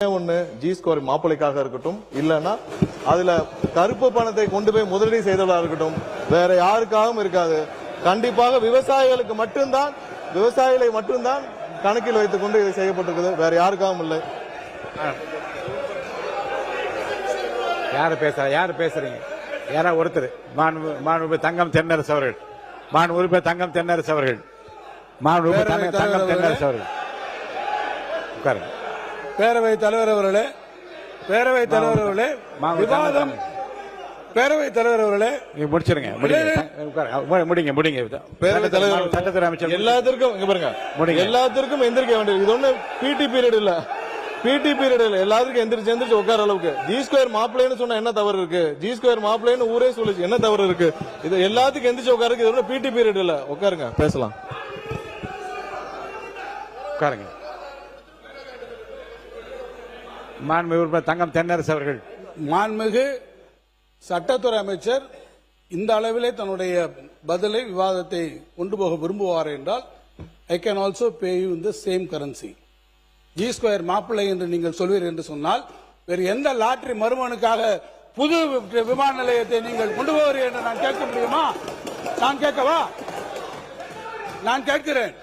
ஒண்ணு G score மாப்பிளைக்காக இருக்கட்டும், இல்லன்னா அதுல கருப்பு பணத்தை கொண்டு போய் முதலீடு செய்தவர்களா இருக்கட்டும், வேற யாருக்காகவும் இருக்காது. கண்டிப்பாக விவசாயிகளை மட்டும்தான் கணக்கில் வைத்துக் கொண்டு இது செய்யப்பட்டிருக்குது, வேற யாருக்காகவும் இல்லை. யாரு பேசுறீங்க? யாரா ஒருத்தர் மாண்பு தங்கம் தென்னரசு அவர்கள், மாண்பு தங்கம் தென்னரசு அவர்கள், மாண்பு தங்கம் தென்னரசு அவர்கள் உட்காருங்க. பேரவைத் தலைவர் அவர்களே, பேரவைத் தலைவர் அவர்களே, விவாதம் பேரவைத் தலைவர் அவர்களே முடிச்சிருங்க. முடிங்க. பேரவைத் தலைவர் சட்டத்துறை அமைச்சர் எல்லாத்திற்கும் இங்க பாருங்க, எல்லாத்திற்கும் எந்திரிக்க வேண்டியது. இது ஒண்ணு பிடி பீரியட் இல்ல, எல்லாத்துக்கும் எந்திரிச்சு உட்கார அளவுக்கு. ஜி ஸ்கொயர் மாப்பிள்ளைன்னு சொன்னா என்ன தவறு இருக்கு? ஜி ஸ்கொயர் மாப்பிள்ளைன்னு ஊரே சொல்லுச்சு, என்ன தவறு இருக்கு? இது எல்லாத்துக்கும் எந்திரிச்சு உட்காருக்கு. இது ஒண்ணு பிடி பீரியட் இல்ல, உட்காருங்க, பேசலாம். உட்காருங்க. மாண்புமிகு தங்கம் தென்னரசு அவர்கள். மாண்புமிகு சட்டத்துறை அமைச்சர் இந்த அளவிலே தன்னுடைய பதிலை விவாதத்தை கொண்டு போக விரும்புவார் என்றால், I can also pay you in the same currency. G square மாப்பிள்ளை என்று நீங்கள் சொல்வீர் என்று சொன்னால், வேறு எந்த லாட்டரி மறுமனுக்காக புது விமான நிலையத்தை நீங்கள் கொண்டு போவீர்கள் என்று நான் கேட்க முடியுமா? நான் கேட்கவா? நான் கேட்கிறேன்.